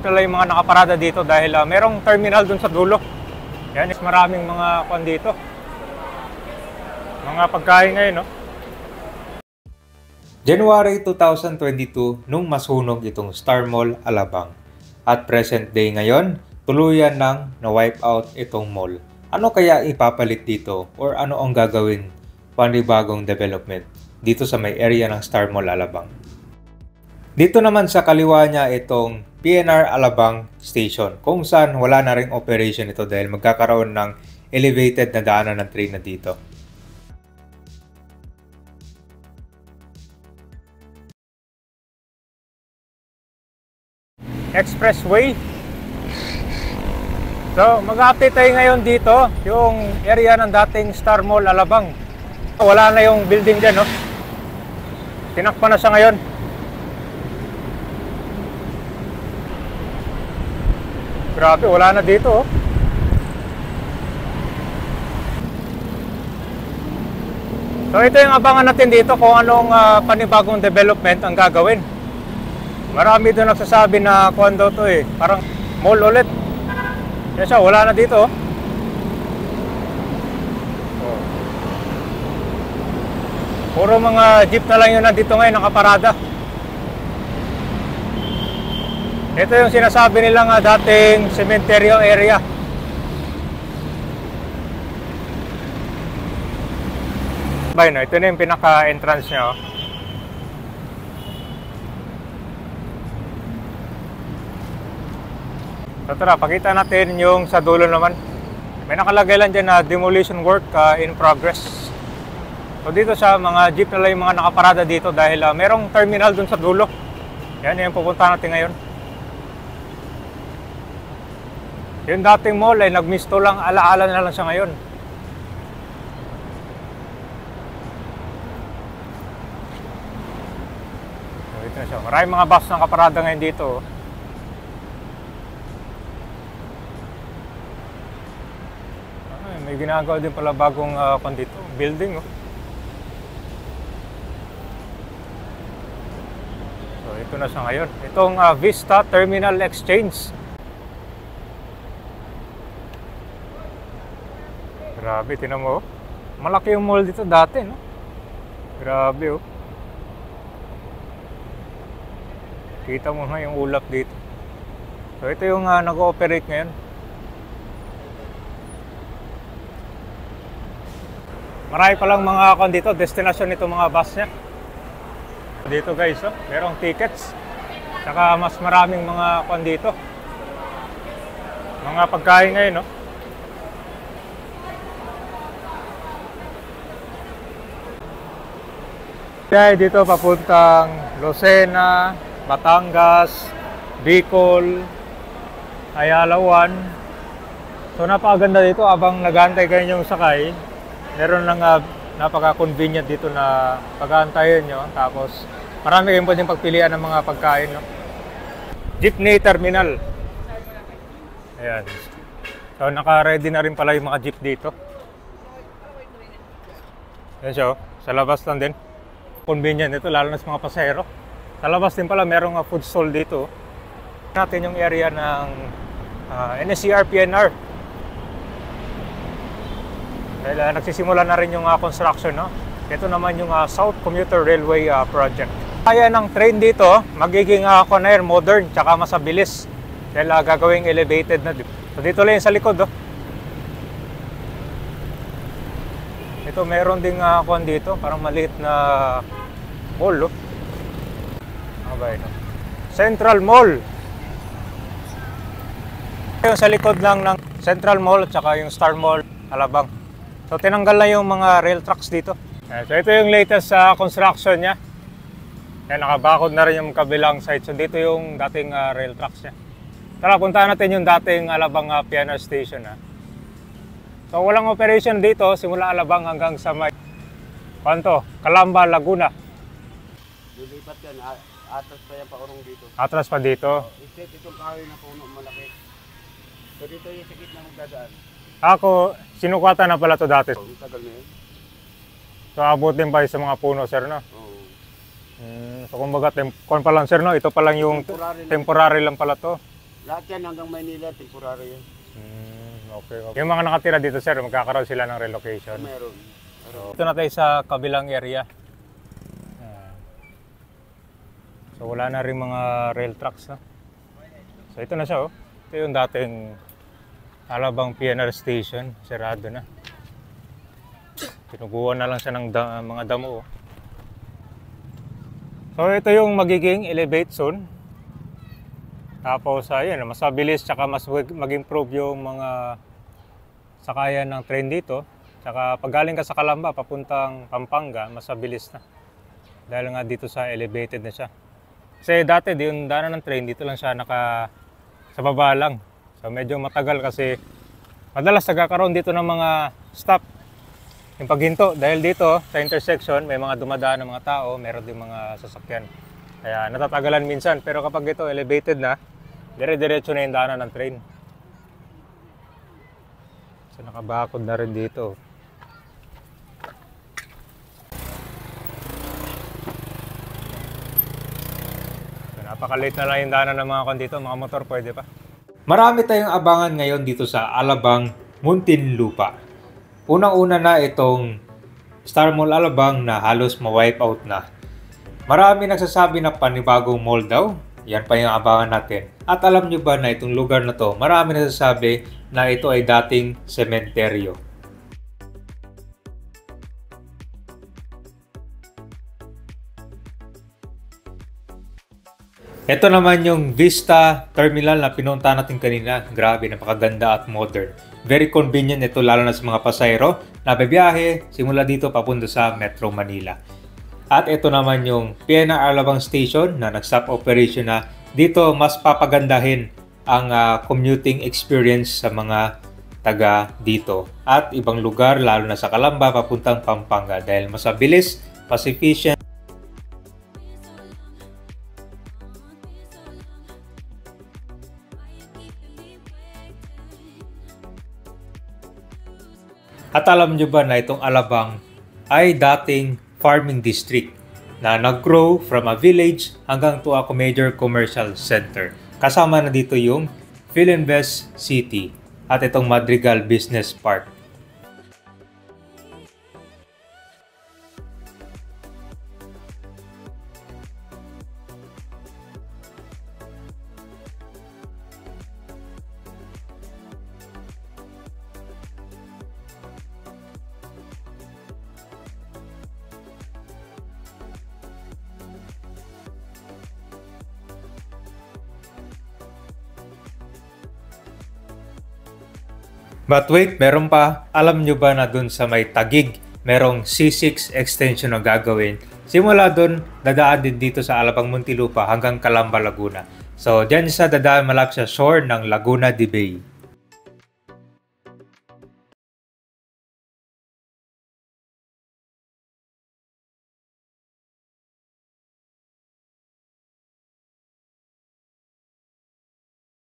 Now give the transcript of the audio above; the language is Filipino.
na lang yung mga nakaparada dito dahil merong terminal dun sa dulo. Yan, is maraming mga kwan dito. Mga pagkain ngayon, no? January 2022 nung masunog itong Star Mall, Alabang. At present day ngayon, tuluyan nang na-wipe out itong mall. Ano kaya ipapalit dito or ano ang gagawin panibagong development dito sa may area ng Star Mall, Alabang? Dito naman sa kaliwa niya itong PNR Alabang Station kung saan wala na ring operation ito dahil magkakaroon ng elevated na daanan ng train na dito. Expressway. So, mag-update tayo ngayon dito, yung area ng dating Star Mall, Alabang. Wala na yung building dyan, no? Tinakpan na siya ngayon. Grabe, wala na dito, oh. So, ito yung abangan natin dito kung anong panibagong development ang gagawin. Marami doon nagsasabi na kuwan daw to eh, parang mall ulit. Kaya siya, wala na dito. Oh. Puro mga jeep na lang yun nandito ngayon, nakaparada. Ito yung sinasabi nilang dating cementerio area. Bay, no? Ito na yung pinaka-entrance niya. Oh. So tara, pakita natin yung sa dulo naman. May nakalagay lang dyan na demolition work in progress. So dito sa mga jeep na lang yung mga nakaparada dito dahil merong terminal dun sa dulo. Yan yung pupunta natin ngayon. Yung dating mall ay nagmisto lang, alaala na lang siya ngayon. So dito na siya. Maraming mga bus na nakaparada ngayon dito. May ginagawa din pala bagong dito, building. Oh. So ito na siya ngayon. Itong Vista Terminal Exchange. Grabe, tinan mo. Oh. Malaki yung mall dito dati, no? Grabe, oh. Kita mo nga yung ulap dito. So ito yung nag-ooperate ngayon. Marami palang mga dito, destination nito mga bus niya. Dito guys, oh, merong tickets. Saka mas maraming mga dito. Mga pagkain ngayon, no? Kaya dito papuntang Lucena, Batangas, Bicol, Ayala 1. So napakaganda dito habang nag-aantay kayo yung sakay. Meron lang napaka-convenient dito na pag-aantayin nyo. Tapos marami kayong pwedeng pagpilian ng mga pagkain. No? Jeepney Terminal. Ayan. So naka-ready na rin pala yung mga jeep dito. Ayan siya. Sa labas lang din. Convenient ito lalo na sa mga pasahero. Sa labas din pala merong food stall dito. Natin yung area ng NSCR PNR. Dahil nagsisimula na rin yung construction, no? Ito naman yung South Commuter Railway project. Kaya ng train dito, magiging modern, tsaka masabilis. Dahil gagawing elevated na dito. So dito lang yung sa likod, oh. Ito meron ding dito, parang maliit na mall, oh. Okay, no? Central Mall. Yung sa likod lang ng Central Mall at saka yung Star Mall, Alabang. So tinanggal na yung mga rail tracks dito. So ito yung latest sa construction niya. Yan, nakabakod na rin yung kabilang side. So dito yung dating rail tracks niya. Tara, puntahan natin yung dating Alabang PNR Station. So walang operation dito, simula Alabang hanggang sa may Calamba, Laguna. Lilipat yan, atras pa yan paurong dito. Atras pa dito. Iset itong kahoy na puno malaki. So dito yung sakit na magdadaan. Ako, sinukatan na pala to dati. Tagal na yun. So abot din pa sa mga puno, sir, no? Oo. So kumbaga, kon pa lang, sir, no? Ito pa lang yung temporary lang pala to. Lahat yan hanggang Maynila, temporary yan. Okay. Yung mga nakatira dito, sir, magkakaroon sila ng relocation. Meron. So, ito na tayo sa kabilang area. So wala na rin mga rail tracks, no? So ito na siya, oh. Ito yung dating Alabang PNR station, sarado na. Tinuguan na lang siya ng mga damo, oh. So ito yung magiging elevate zone. Tapos ayun, mas mabilis tsaka mas mag-improve yung mga sakayan ng train dito. Tsaka pag galing ka sa Calamba papuntang Pampanga, mas mabilis na. Dahil nga dito sa elevated na siya. Kasi dati yung daanan ng train dito lang siya sa baba lang. So medyo matagal kasi madalas nagkakaroon dito ng mga stop. Yung paghinto dahil dito sa intersection may mga dumadaan ng mga tao, meron din mga sasakyan. Kaya natatagalan minsan, pero kapag ito elevated na, dire-diretso na yung daanan ng train. So nakabakod na rin dito. Napaka-late na lang yung daanan ng mga dito, mga motor pwede pa. Marami tayong abangan ngayon dito sa Alabang, Muntinlupa. Unang-una na itong Star Mall Alabang na halos ma-wipe out na. Marami nagsasabi na panibagong mall daw. Yan pa yung abangan natin. At alam nyo ba na itong lugar na to, marami nagsasabi na ito ay dating sementeryo. Ito naman yung Vista Terminal na pinunta natin kanina. Grabe, napakaganda at modern. Very convenient ito lalo na sa mga pasahero na bibiyahe simula dito papunta sa Metro Manila. At ito naman yung PNR Alabang Station na nag-stop operation na. Dito mas papagandahin ang commuting experience sa mga taga dito. At ibang lugar lalo na sa Calamba papuntang Pampanga dahil mas mabilis, mas efficient. At alam nyo ba na itong Alabang ay dating farming district na nag-grow from a village hanggang to a major commercial center. Kasama na dito yung Philinvest City at itong Madrigal Business Park. But wait, meron pa. Alam nyo ba na dun sa may Taguig, merong C6 extension na gagawin? Simula dun, dadaan din dito sa Alabang Muntinlupa hanggang Calamba, Laguna. So, dyan sa dadaan malapit sa shore ng Laguna de Bay.